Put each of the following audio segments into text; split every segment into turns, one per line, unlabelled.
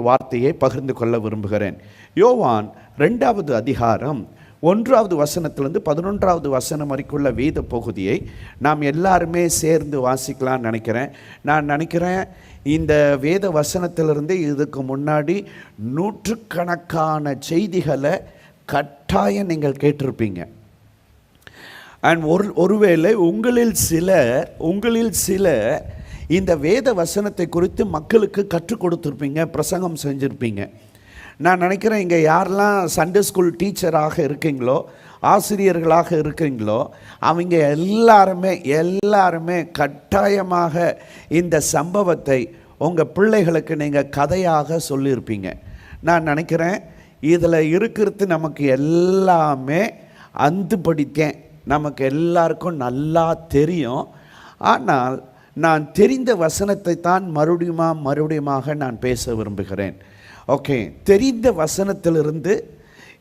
வார்த்தையை பகிர்ந்து கொள்ள விரும்புகிறேன். யோவான் 2வது அதிகாரம் 1வது வசனத்திலிருந்து 11வது வசனம் வரைக்குள்ள வேத பகுதியை நாம் எல்லாருமே சேர்ந்து வாசிக்கலாம்னு நினைக்கிறேன். நான் நினைக்கிறேன் இந்த வேத வசனத்திலிருந்து இதுக்கு முன்னாடி நூற்றுக்கணக்கான செய்திகளை கட்டாயம் நீங்கள் கேட்டிருப்பீங்க. அண்ட் ஒருவேளை உங்களில் சிலர் இந்த வேத வசனத்தை குறித்து மக்களுக்கு கற்றுக் கொடுத்துருப்பீங்க, பிரசங்கம் செஞ்சுருப்பீங்க. நான் நினைக்கிறேன் இங்கே யாரெல்லாம் சண்டே ஸ்கூல் டீச்சராக இருக்கீங்களோ, ஆசிரியர்களாக இருக்கீங்களோ, அவங்க எல்லாருமே கட்டாயமாக இந்த சம்பவத்தை உங்கள் பிள்ளைகளுக்கு நீங்கள் கதையாக சொல்லியிருப்பீங்க. நான் நினைக்கிறேன் இதில் இருக்கிறது நமக்கு எல்லாமே அந்துபடித்தேன், நமக்கு எல்லாருக்கும் நல்லா தெரியும். ஆனால் நான் தெரிந்த வசனத்தை தான் மறுபடியுமாக நான் பேச விரும்புகிறேன். ஓகே, தெரிந்த வசனத்திலிருந்து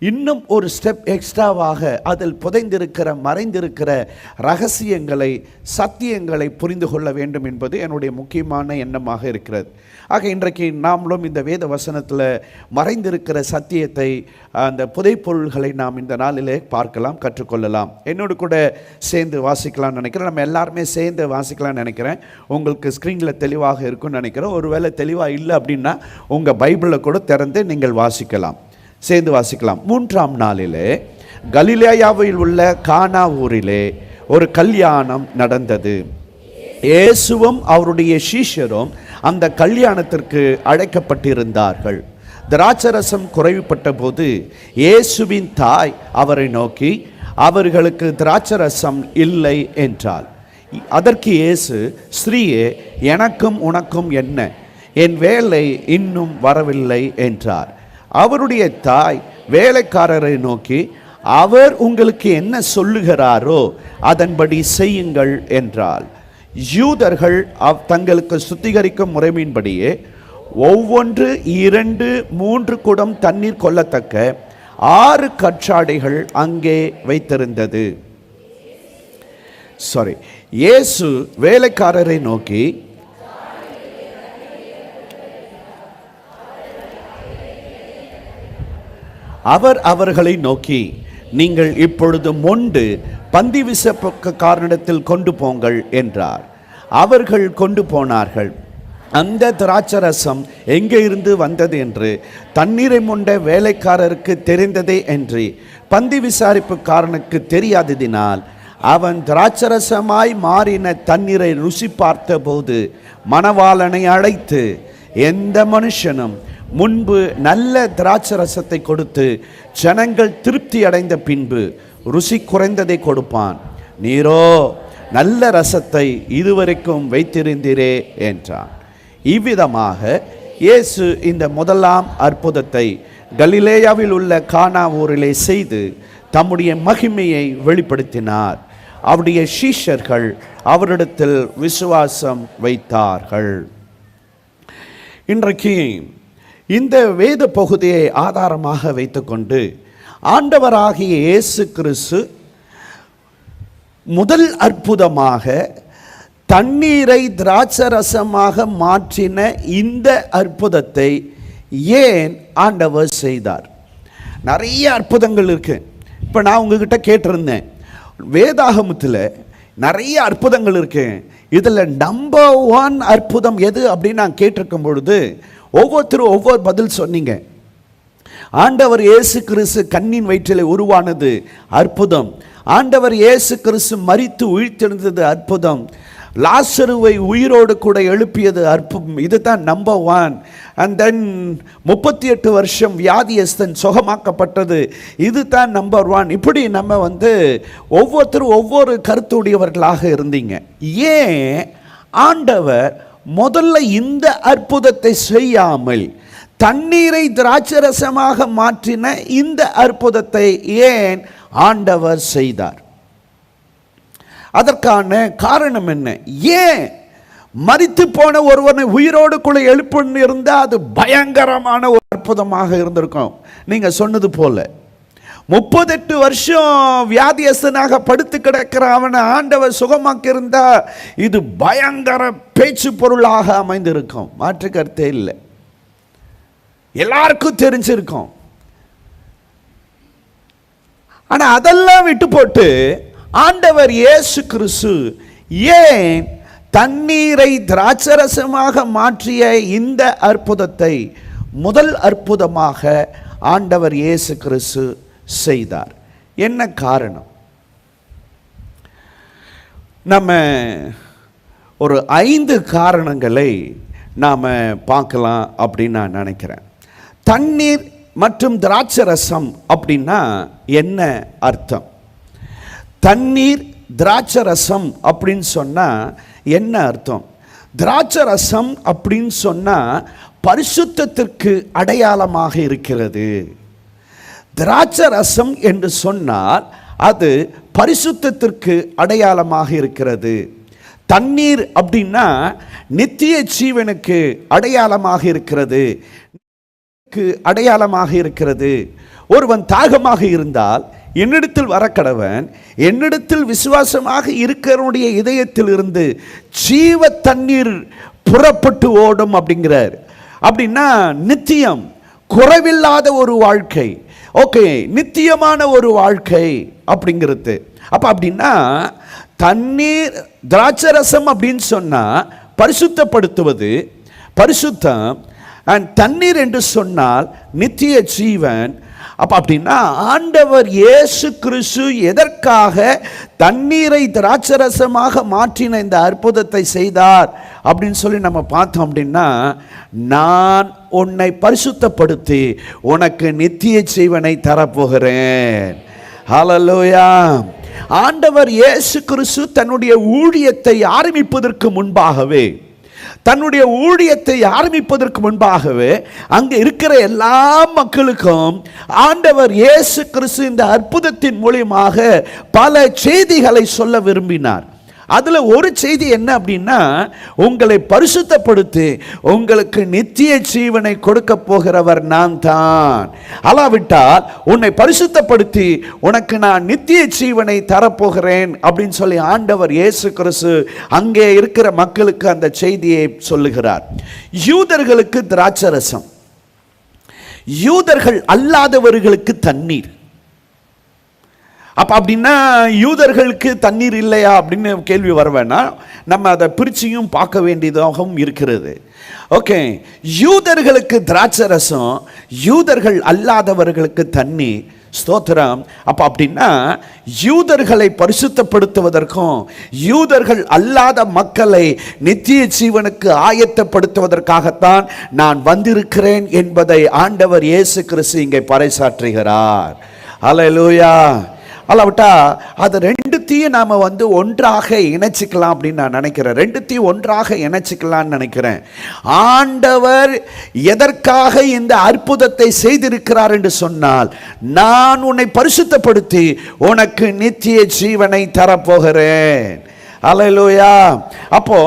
இன்னும் ஒரு ஸ்டெப் எக்ஸ்ட்ராவாக அதில் புதைந்திருக்கிற மறைந்திருக்கிற ரகசியங்களை, சத்தியங்களை புரிந்து கொள்ள வேண்டும் என்பது என்னுடைய முக்கியமான எண்ணமாக இருக்கிறது. ஆக இன்றைக்கு நாமளும் இந்த வேத வசனத்தில் மறைந்திருக்கிற சத்தியத்தை, அந்த புதைப்பொருள்களை நாம் இந்த நாளிலே பார்க்கலாம், கற்றுக்கொள்ளலாம். என்னோடு கூட சேர்ந்து வாசிக்கலாம்னு நினைக்கிறேன். நம்ம எல்லாருமே சேர்ந்து வாசிக்கலாம்னு நினைக்கிறேன். உங்களுக்கு ஸ்க்ரீனில் தெளிவாக இருக்கும்னு நினைக்கிறேன். ஒருவேளை தெளிவாக இல்லை அப்படின்னா உங்கள் பைபிளில் கூட திறந்து நீங்கள் வாசிக்கலாம், சேர்ந்து வாசிக்கலாம். 3ஆம் நாளிலே கலிலேயாவில் உள்ள கானா ஊரிலே ஒரு கல்யாணம் நடந்தது. இயேசுவும் அவருடைய சீஷரும் அந்த கல்யாணத்திற்கு அழைக்கப்பட்டிருந்தார்கள். திராட்சரசம் குறைவுபட்ட போது இயேசுவின் தாய் அவரை நோக்கி, அவர்களுக்கு திராட்சரசம் இல்லை என்றாள். அதற்கு இயேசு, ஸ்திரீயே, எனக்கும் உனக்கும் என்ன? என் வேலை இன்னும் வரவில்லை என்றார். அவருடைய தாய் வேலைக்காரரை நோக்கி, அவர் உங்களுக்கு என்ன சொல்லுகிறாரோ அதன்படி செய்யுங்கள் என்றாள். யூதர்கள் தங்களுக்கு சுத்திகரிக்கும் முறைமையின்படியே ஒவ்வொன்று 2-3 குடம் தண்ணீர் கொள்ளத்தக்க 6 கற்றாடைகள் அங்கே வைத்திருந்தது. இயேசு வேலைக்காரரை நோக்கி, அவர் அவர்களை நோக்கி, நீங்கள் இப்பொழுது மொண்டு பந்தி விசப்பக்காரனிடத்தில் கொண்டு போங்கள் என்றார். அவர்கள் கொண்டு போனார்கள். அந்த திராட்சரசம் எங்கே இருந்து வந்தது என்று தண்ணீரை மொண்ட வேலைக்காரருக்கு தெரிந்ததே என்று பந்தி விசாரிப்புக்காரனுக்கு தெரியாததினால் அவன் திராட்சரசமாய் மாறின தண்ணீரை ருசி பார்த்த போது மணவாளனை அழைத்து, எந்த மனுஷனும் முன்பு நல்ல திராட்சரசத்தை கொடுத்து ஜனங்கள் திருப்தி அடைந்த பின்பு ருசி குறைந்ததை கொடுப்பான், நீரோ நல்ல ரசத்தை இதுவரைக்கும் வைத்திருந்தீரே என்றான். இவ்விதமாக இயேசு இந்த முதலாம் அற்புதத்தை கலிலேயாவில் உள்ள கானா ஊரிலே செய்து தம்முடைய மகிமையை வெளிப்படுத்தினார். அவருடைய சீஷர்கள் அவரிடத்தில் விசுவாசம் வைத்தார்கள். இன்றைக்கு இந்த வேத பகுதியை ஆதாரமாக வைத்துக்கொண்டு ஆண்டவராகிய இயேசு கிறிஸ்து முதல் அற்புதமாக தண்ணீரை திராட்சரசமாக மாற்றின இந்த அற்புதத்தை ஏன் ஆண்டவர் செய்தார்? நிறைய அற்புதங்கள் இருக்கு. இப்போ நான் உங்ககிட்ட கேட்டிருந்தேன், வேதாகமத்தில் நிறைய அற்புதங்கள் இருக்கு, இதில் நம்பர் 1 அற்புதம் எது அப்படின்னு நான் கேட்டிருக்கும் பொழுது ஒவ்வொருத்தரும் ஒவ்வொரு பதில் சொன்னீங்க. ஆண்டவர் இயேசு கிறிஸ்து கண்ணின் வயிற்றிலே உருவானது அற்புதம், ஆண்டவர் இயேசு கிறிஸ்து மரித்து உயிர்த்தெழுந்தது அற்புதம், லாசருவை உயிரோடு கூட எழுப்பியது அற்புதம், இதுதான் நம்பர் 1. அண்ட் தென் 38 வருஷம் வியாதியஸ்தன் சுகமாக்கப்பட்டது, இதுதான் நம்பர் 1. இப்படி நம்ம ஒவ்வொருத்தரும் ஒவ்வொரு கருத்துடையவர்களாக இருந்தீங்க. ஏன் ஆண்டவர் முதல்ல இந்த அற்புதத்தை செய்யாமல் தண்ணீரை திராட்சரசமாக மாற்றின இந்த அற்புதத்தை ஏன் ஆண்டவர் செய்தார்? அதற்கான காரணம் என்ன? ஏன் மரித்து போன ஒருவனை உயிரோடு கூட எழுப்புன்னு இருந்தால் அது பயங்கரமான ஒரு அற்புதமாக இருந்திருக்கும். நீங்க சொன்னது போல 38 வருஷம் வியாதியஸ்தனாக படுத்து கிடக்கிற அவனை ஆண்டவர் சுகமாக்கி இருந்தா இது பயங்கர பேச்சு பொருளாக அமைந்திருக்கும், மாற்று கருத்தே இல்லை. எல்லாருக்கும் தெரிஞ்சிருக்கும். ஆனா அதெல்லாம் விட்டு போட்டு ஆண்டவர் இயேசு கிறிஸ்து ஏன் தண்ணீரை திராட்சரசமாக மாற்றிய இந்த அற்புதத்தை முதல் அற்புதமாக ஆண்டவர் இயேசு கிறிஸ்து செய்தார்? என்ன காரணம்? நம்ம ஒரு 5 காரணங்களை நாம் பார்க்கலாம் அப்படின்னு நான் நினைக்கிறேன். தண்ணீர் மற்றும் திராட்சரசம் அப்படின்னா என்ன அர்த்தம்? தண்ணீர் திராட்சரசம் அப்படின்னு சொன்னால் என்ன அர்த்தம்? திராட்சரசம் அப்படின்னு சொன்னால் பரிசுத்தத்திற்கு அடையாளமாக இருக்கிறது. திராட்சரசம் என்று சொன்னால் அது பரிசுத்தத்திற்கு அடையாளமாக இருக்கிறது. தண்ணீர் அப்படின்னா நித்திய ஜீவனுக்கு அடையாளமாக இருக்கிறது, அடையாளமாக இருக்கிறது. ஒருவன் தாகமாக இருந்தால் என்னிடத்தில் வரக்கடவன், என்னிடத்தில் விசுவாசமாக இருக்கிறவனுடைய இதயத்தில் இருந்து ஜீவ தண்ணீர் புறப்பட்டு ஓடும் அப்படிங்கிறார். அப்படின்னா நித்தியம், குறைவில்லாத ஒரு வாழ்க்கை, ஓகே, நித்தியமான ஒரு வாழ்க்கை அப்படிங்கிறது. அப்போ அப்படின்னா தண்ணீர் திராட்சரசம் அப்படின்னு சொன்னால் பரிசுத்தப்படுத்துவது, பரிசுத்தம். அண்ட் தண்ணீர் என்று சொன்னால் நித்திய ஜீவன். அப்போ அப்படின்னா ஆண்டவர் இயேசு கிறிஸ்து எதற்காக தண்ணீரை திராட்சரசமாக மாற்றின இந்த அற்புதத்தை செய்தார் அப்படின்னு சொல்லி நம்ம பார்த்தோம் அப்படின்னா, நான் உன்னை பரிசுத்தப்படுத்தி உனக்கு நித்திய ஜீவனை தரப்போகிறேன். ஹல்லேலூயா. ஆண்டவர் இயேசு கிறிஸ்து தன்னுடைய ஊழியத்தை ஆரம்பிப்பதற்கு முன்பாகவே அங்கே இருக்கிற எல்லா மக்களுக்கும் ஆண்டவர் இயேசு கிறிஸ்து இந்த அற்புதத்தின் மூலமாக பல செய்திகளை சொல்ல விரும்பினார். அதுல ஒரு செய்தி என்ன அப்படின்னா, உங்களை பரிசுத்தப்படுத்தி உங்களுக்கு நித்திய ஜீவனை கொடுக்க போகிறவர் நான் தான். அல்லாவிட்டால் உன்னை பரிசுத்தப்படுத்தி உனக்கு நான் நித்திய ஜீவனை தரப்போகிறேன் அப்படின்னு சொல்லி ஆண்டவர் இயேசு கிறிஸ்து அங்கே இருக்கிற மக்களுக்கு அந்த செய்தியை சொல்லுகிறார். யூதர்களுக்கு திராட்சரசம், யூதர்கள் அல்லாதவர்களுக்கு தண்ணீர். அப்போ அப்படின்னா யூதர்களுக்கு தண்ணீர் இல்லையா அப்படின்னு கேள்வி வர வேணாம். நம்ம அதை பிரிச்சியும் பார்க்க வேண்டியதாகவும் இருக்கிறது. ஓகே, யூதர்களுக்கு திராட்சரசம், யூதர்கள் அல்லாதவர்களுக்கு தண்ணீர். ஸ்தோத்திரம். அப்போ அப்படின்னா யூதர்களை பரிசுத்தப்படுத்துவதற்கும் யூதர்கள் அல்லாத மக்களை நித்திய ஜீவனுக்கு ஆயத்தப்படுத்துவதற்காகத்தான் நான் வந்திருக்கிறேன் என்பதை ஆண்டவர் இயேசு கிறிஸ்து இங்கே பறைசாற்றுகிறார். ஹல்லேலூயா. அல்லாவிட்டா அது ரெண்டுத்தையும் நாம் ஒன்றாக இணைச்சிக்கலாம் அப்படின்னு நான் நினைக்கிறேன். ரெண்டுத்தையும் ஒன்றாக இணைச்சிக்கலான்னு நினைக்கிறேன். ஆண்டவர் எதற்காக இந்த அற்புதத்தை செய்திருக்கிறார் என்று சொன்னால், நான் உன்னை பரிசுத்தப்படுத்தி உனக்கு நித்திய ஜீவனை தரப்போகிறேன். ஹல்லேலூயா. அப்போ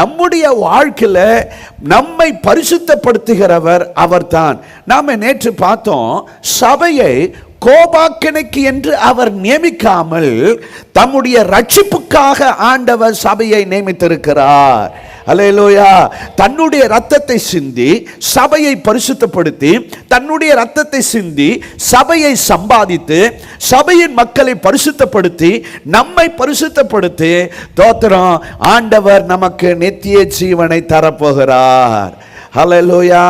நம்முடைய வாழ்க்கையில நம்மை பரிசுத்தப்படுத்துகிறவர் அவர்தான். நாம நேற்று பார்த்தோம், சபையை கோபாக்கனைக்கு என்று அவர் நியமிக்காமல் தம்முடைய ரட்சிப்புக்காக ஆண்டவர் சபையை நியமித்திருக்கிறார். அல்லேலூயா. தன்னுடைய இரத்தத்தை சிந்தி சபையை பரிசுத்தப்படுத்தி, தன்னுடைய இரத்தத்தை சிந்தி சபையை சம்பாதித்து சபையின் மக்களை பரிசுத்தப்படுத்தி நம்மை பரிசுத்தப்படுத்தி தோத்திரம் ஆண்டவர் நமக்கு நித்திய ஜீவனை தரப்போகிறார். அல்லேலூயா.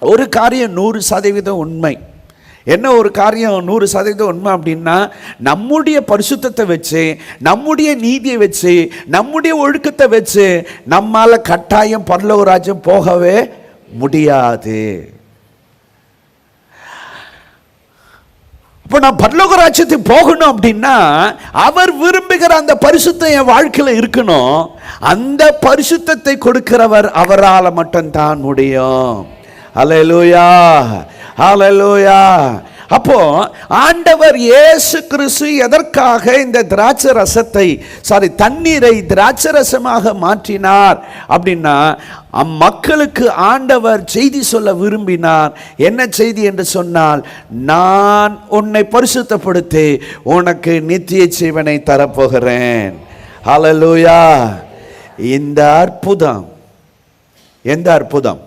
ஒரு காரியம் 100% உண்மை. என்ன ஒரு காரியம் 100% உண்மை அப்படின்னா, நம்முடைய பரிசுத்தத்தை வச்சு, நம்முடைய நீதியை வச்சு, நம்முடைய ஒழுக்கத்தை வச்சு நம்மால கட்டாயம் பரலோக ராஜ்யம் போகவே முடியாது. இப்போ நான் பரலோக ராஜ்யத்துக்கு போகணும் அப்படின்னா அவர் விரும்புகிற அந்த பரிசுத்தம் என் வாழ்க்கையில் இருக்கணும். அந்த பரிசுத்தத்தை கொடுக்கிறவர் அவரால் மட்டும்தான் முடியும். அல்லேலூயா. ஹல்லேலூயா. அப்போ ஆண்டவர் இயேசு கிறிஸ்து எதற்காக இந்த தண்ணீரை திராட்சரசமாக மாற்றினார் அப்படின்னா, மக்களுக்கு ஆண்டவர் செய்தி சொல்ல விரும்பினார். என்ன செய்தி என்று சொன்னால், நான் உன்னை பரிசுத்தப்படுத்தி உனக்கு நித்திய ஜீவனை தரப்போகிறேன். ஹல்லேலூயா. இந்த அற்புதம், எந்த அற்புதம்?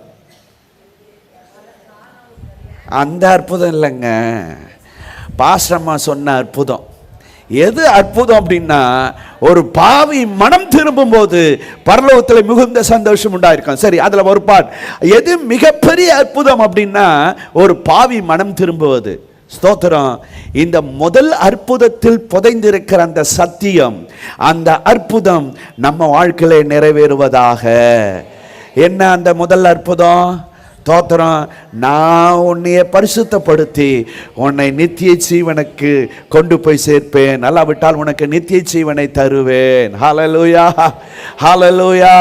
அந்த அற்புதம் இல்லைங்க, பாஸ்டம்மா சொன்ன அற்புதம். எது அற்புதம் அப்படின்னா, ஒரு பாவி மனம் திரும்பும் போது பரலோகத்தில் மிகுந்த சந்தோஷம் உண்டாயிருக்கும். சரி, அதில் ஒரு பாட். எது மிகப்பெரிய அற்புதம் அப்படின்னா, ஒரு பாவி மனம் திரும்புவது. ஸ்தோத்திரம். இந்த முதல் அற்புதத்தில் புதைந்திருக்கிற அந்த சத்தியம், அந்த அற்புதம் நம்ம வாழ்க்கையில நிறைவேறுவதாக. என்ன அந்த முதல் அற்புதம்? ஸ்தோத்திரம். நான் உன்னைய பரிசுத்தப்படுத்தி உன்னை நித்திய ஜீவனுக்கு கொண்டு போய் சேர்ப்பேன், நல்லாவிட்டால் உனக்கு நித்திய ஜீவனை தருவேன். ஹல்லேலூயா, ஹல்லேலூயா.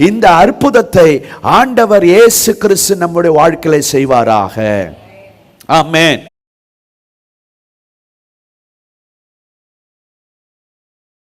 இந்த அற்புதத்தை ஆண்டவர் இயேசு கிறிஸ்து நம்முடைய வாழ்க்கையில செய்வாராக. ஆமென்.